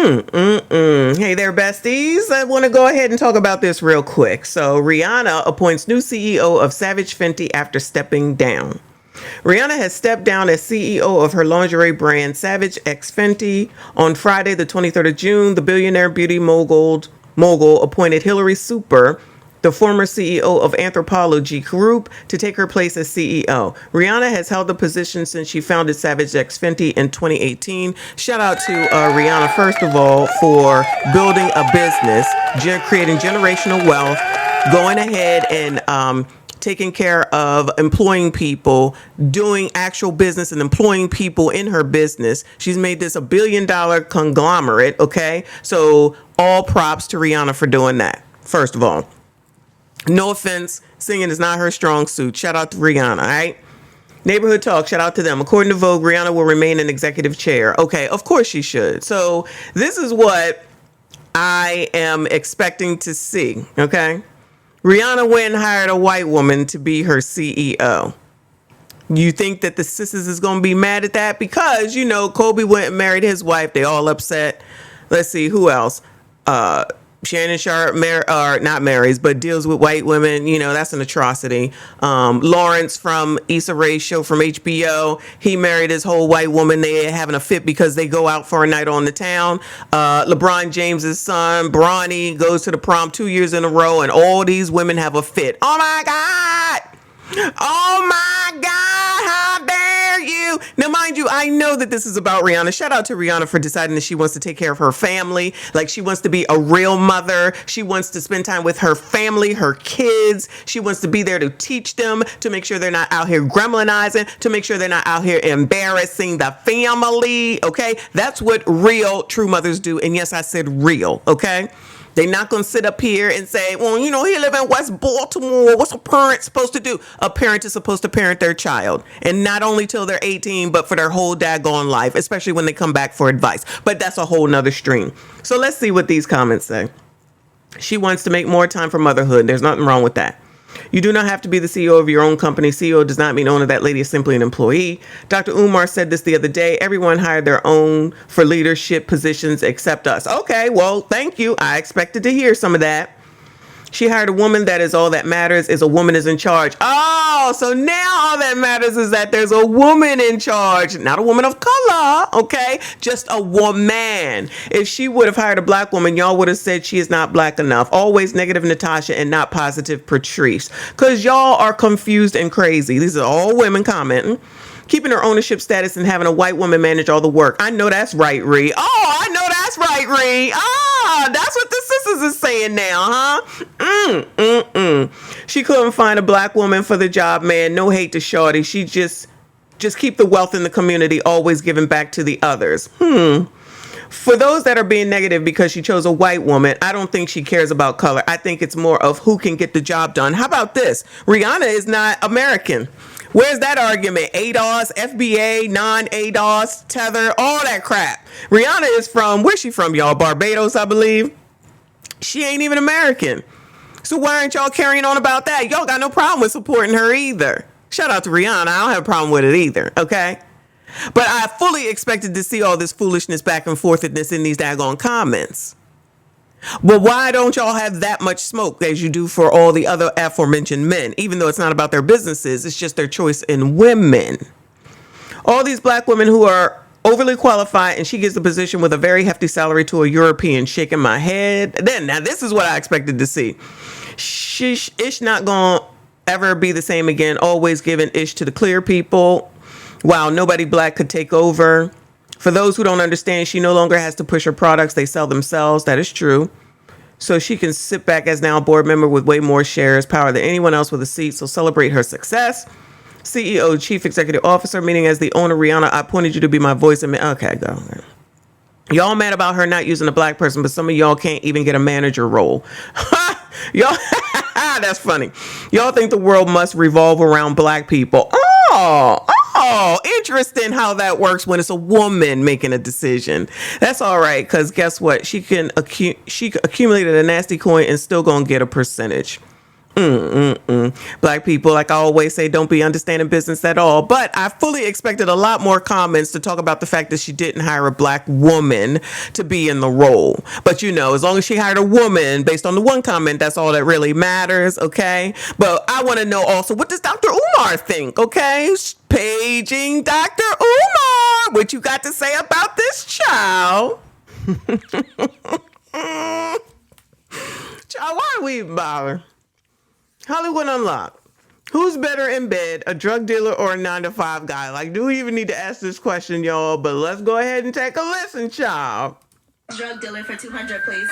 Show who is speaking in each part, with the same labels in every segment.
Speaker 1: Hey there, besties. I want to go ahead and talk about this real quick. So Rihanna appoints new CEO of Savage Fenty after stepping down. Rihanna has stepped down as CEO of her lingerie brand Savage X Fenty. On Friday, the 23rd of June, the billionaire beauty mogul appointed Hilary Super, the former CEO of Anthropologie Group, to take her place as CEO. Rihanna has held the position since she founded Savage X Fenty in 2018. Shout out to Rihanna, first of all, for building a business, creating generational wealth, going ahead and taking care of employing people, doing actual business and employing people in her business. She's made this $1 billion conglomerate, okay? So all props to Rihanna for doing that, first of all. No offense, singing is not her strong suit. Shout out to Rihanna, all right? Neighborhood Talk, shout out to them. According to Vogue, Rihanna will remain an executive chair. Okay, of course she should. So this is what I am expecting to see, okay? Rihanna went and hired a white woman to be her CEO. You think that the sisters is going to be mad at that? Because, you know, Kobe went and married his wife. They all upset. Let's see, who else? Shannon Sharp, not marries, but deals with white women. You know, that's an atrocity. Lawrence from Issa Rae's show from HBO, he married his whole white woman. They having a fit because they go out for a night on the town. LeBron James's son, Bronny, goes to the prom 2 years in a row, and all these women have a fit. Oh my God! Oh my God, how dare you? Now, mind you, I know that this is about Rihanna. Shout out to Rihanna for deciding that she wants to take care of her family. Like, she wants to be a real mother. She wants to spend time with her family, her kids. She wants to be there to teach them, to make sure they're not out here gremlinizing, to make sure they're not out here embarrassing the family, okay? That's what real, true mothers do. And yes, I said real, okay? They're not going to sit up here and say, well, you know, he live in West Baltimore. What's a parent supposed to do? A parent is supposed to parent their child. And not only till they're 18, but for their whole daggone life, especially when they come back for advice. But that's a whole nother stream. So let's see what these comments say. She wants to make more time for motherhood. There's nothing wrong with that. You do not have to be the CEO of your own company. CEO does not mean owner. That lady is simply an employee. Dr. Umar said this the other day. Everyone hired their own for leadership positions except us. Okay, well, thank you. I expected to hear some of that. She hired a woman. That is all that matters, is a woman is in charge. Oh, so now all that matters is that there's a woman in charge, not a woman of color, okay? Just a woman. If she would have hired a black woman, y'all would have said she is not black enough. Always negative Natasha and not positive Patrice. Because y'all are confused and crazy. These are all women commenting. Keeping her ownership status and having a white woman manage all the work. I know that's right, Ree. Oh, I know that's right, Ree. Ah, that's what the sisters is saying now, huh? She couldn't find a black woman for the job, man. No hate to Shorty. She just keep the wealth in the community, always giving back to the others. For those that are being negative because she chose a white woman, I don't think she cares about color. I think it's more of who can get the job done. How about this? Rihanna is not American. Where's that argument? ADOS, FBA, non-ADOS, Tether, all that crap. Rihanna is from, where's she from, y'all? Barbados, I believe. She ain't even American. So why aren't y'all carrying on about that? Y'all got no problem with supporting her either. Shout out to Rihanna. I don't have a problem with it either, okay? But I fully expected to see all this foolishness back and forthness in these daggone comments. But why don't y'all have that much smoke as you do for all the other aforementioned men? Even though it's not about their businesses, it's just their choice in women. All these black women who are overly qualified, and she gives the position with a very hefty salary to a European. Shaking my head. Now this is what I expected to see. Ish not gonna ever be the same again. Always giving ish to the clear people. Wow, nobody black could take over. For those who don't understand, she no longer has to push her products. They sell themselves. That is true. So she can sit back as now a board member with way more shares, power than anyone else with a seat. So celebrate her success. CEO, Chief Executive Officer, meaning as the owner, Rihanna, I appointed you to be my voice. Okay, go. Y'all mad about her not using a black person, but some of y'all can't even get a manager role. Y'all, that's funny. Y'all think the world must revolve around black people. Oh, interesting how that works when it's a woman making a decision. That's all right, because guess what? She accumulated a nasty coin and still gonna get a percentage. Black people, like I always say, don't be understanding business at all. But I fully expected a lot more comments to talk about the fact that she didn't hire a black woman to be in the role. But you know, as long as she hired a woman, based on the one comment, that's all that really matters, okay? But I want to know also, what does Dr. Umar think, okay? Paging Dr. Umar, what you got to say about this child? Child, why are we even bother? Hollywood Unlocked. Who's better in bed, a drug dealer or a 9-to-5 guy? Like, do we even need to ask this question, y'all? But let's go ahead and take a listen, child.
Speaker 2: Drug dealer for 200, please.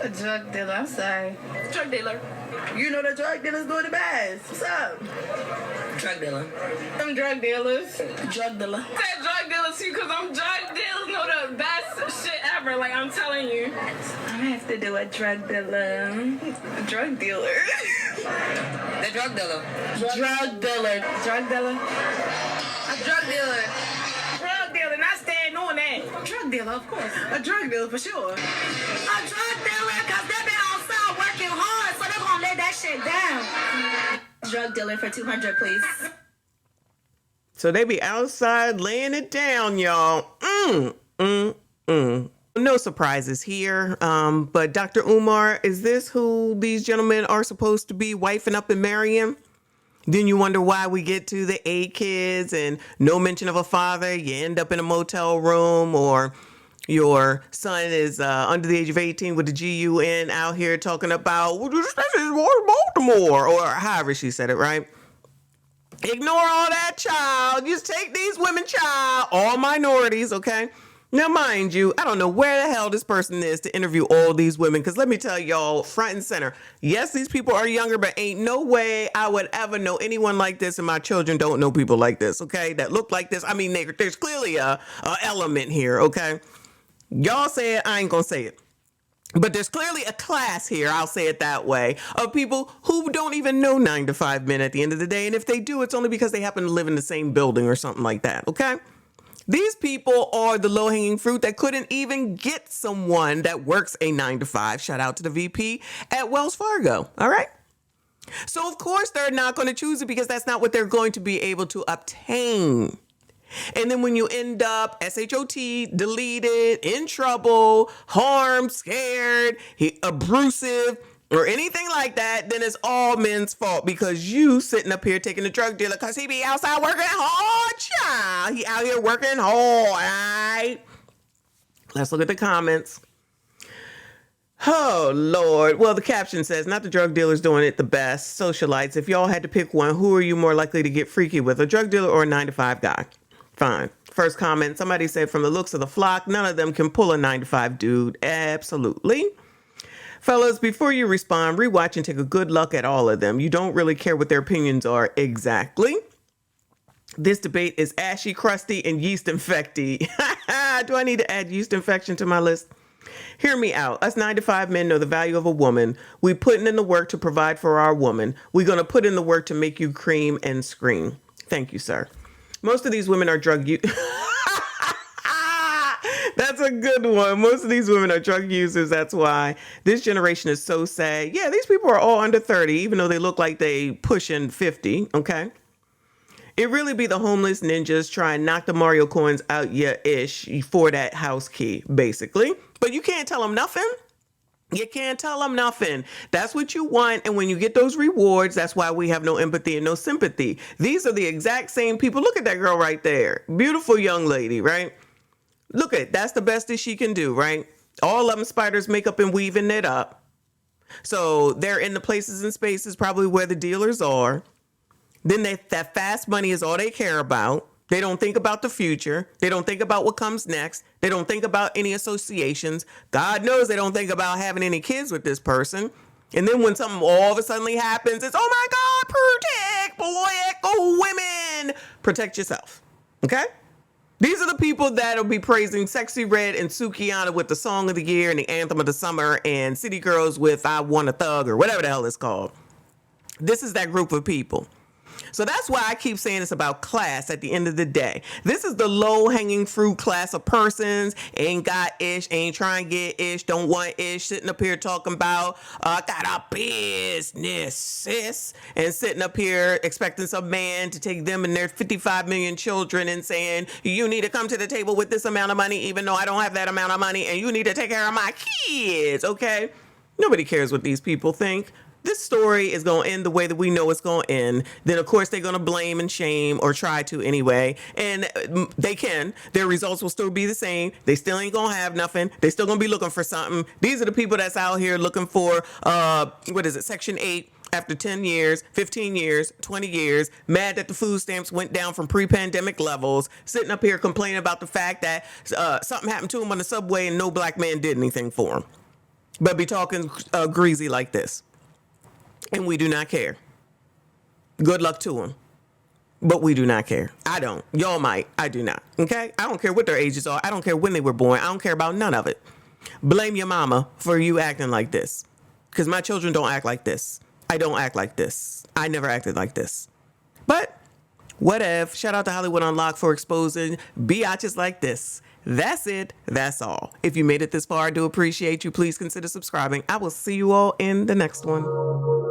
Speaker 3: A drug dealer, I'm sorry.
Speaker 2: Drug dealer.
Speaker 3: You know the drug dealers doing the best. What's up?
Speaker 2: Drug dealer.
Speaker 3: Them drug dealers.
Speaker 2: Drug dealer.
Speaker 3: I said drug dealers too, because them drug dealers know the best shit ever. Like, I'm telling you. I have to do a drug dealer. A drug dealer.
Speaker 2: The drug dealer.
Speaker 3: Drug dealer. Drug dealer. A drug dealer. Drug dealer, not staying on that. Drug dealer, of course. A drug dealer for sure.
Speaker 4: A drug dealer, because they been outside working hard, so they're going to lay that shit down.
Speaker 2: Drug dealer for 200, please.
Speaker 1: So they be outside laying it down, y'all. No surprises here. But Dr. Umar, is this who these gentlemen are supposed to be wifing up and marrying? Then you wonder why we get to the 8 kids and no mention of a father. You end up in a motel room, or your son is under the age of 18 with the GUN out here talking about, well, this is Baltimore, or however she said it, right? Ignore all that, child. Just take these women, child. All minorities, okay? Now, mind you, I don't know where the hell this person is to interview all these women, because let me tell y'all, front and center, yes, these people are younger, but ain't no way I would ever know anyone like this, and my children don't know people like this, okay, that look like this. I mean, there's clearly a element here, okay? Y'all say it, I ain't gonna say it. But there's clearly a class here, I'll say it that way, of people who don't even know 9-to-5 men at the end of the day, and if they do, it's only because they happen to live in the same building or something like that, okay? These people are the low-hanging fruit that couldn't even get someone that works a 9-to-5. Shout out to the VP at Wells Fargo. All right. So, of course, they're not going to choose it because that's not what they're going to be able to obtain. And then when you end up SHOT, deleted, in trouble, harmed, scared, abusive, or anything like that, then it's all men's fault because you sitting up here taking the drug dealer because he be outside working hard, child. He out here working hard, all right? Let's look at the comments. Oh, Lord. Well, the caption says, not the drug dealers doing it the best. Socialites, if y'all had to pick one, who are you more likely to get freaky with, a drug dealer or a 9-to-5 guy? Fine. First comment, somebody said, from the looks of the flock, none of them can pull a 9-to-5 dude. Absolutely. Fellas, before you respond, rewatch and take a good look at all of them. You don't really care what their opinions are exactly. This debate is ashy, crusty, and yeast infecty. Do I need to add yeast infection to my list? Hear me out. Us 9-to-5 men know the value of a woman. We putting in the work to provide for our woman. We're going to put in the work to make you cream and scream. Thank you, sir. Most of these women are drug users. That's a good one. Most of these women are drug users. That's why this generation is so sad. Yeah, these people are all under 30, even though they look like they pushing 50. Okay. It really be the homeless ninjas trying to knock the Mario coins out your ish for that house key, basically. But you can't tell them nothing. You can't tell them nothing. That's what you want. And when you get those rewards, that's why we have no empathy and no sympathy. These are the exact same people. Look at that girl right there. Beautiful young lady, right? Look at, that's the best that she can do, right? All of them spiders makeup and weaving it up. So they're in the places and spaces probably where the dealers are. Then that fast money is all they care about. They don't think about the future. They don't think about what comes next. They don't think about any associations. God knows they don't think about having any kids with this person. And then when something all of a sudden happens, it's, oh my God, protect black women. Protect yourself. Okay? These are the people that'll be praising Sexy Red and Sukihana with the Song of the Year and the Anthem of the Summer, and City Girls with I Want a Thug or whatever the hell it's called. This is that group of people. So that's why I keep saying it's about class at the end of the day. This is the low-hanging fruit class of persons. Ain't got ish, ain't trying to get ish, don't want ish, sitting up here talking about, I got a business, sis. And sitting up here expecting some man to take them and their 55 million children and saying, you need to come to the table with this amount of money, even though I don't have that amount of money, and you need to take care of my kids, okay? Nobody cares what these people think. This story is going to end the way that we know it's going to end. Then, of course, they're going to blame and shame, or try to anyway. And they can. Their results will still be the same. They still ain't going to have nothing. They still going to be looking for something. These are the people that's out here looking for, Section 8 after 10 years, 15 years, 20 years, mad that the food stamps went down from pre-pandemic levels, sitting up here complaining about the fact that something happened to them on the subway and no black man did anything for them. But be talking greasy like this. And we do not care. Good luck to them. But we do not care. I don't. Y'all might. I do not. Okay? I don't care what their ages are. I don't care when they were born. I don't care about none of it. Blame your mama for you acting like this. Because my children don't act like this. I don't act like this. I never acted like this. But whatever. Shout out to Hollywood Unlocked for exposing biatches like this. That's it. That's all. If you made it this far, I do appreciate you. Please consider subscribing. I will see you all in the next one.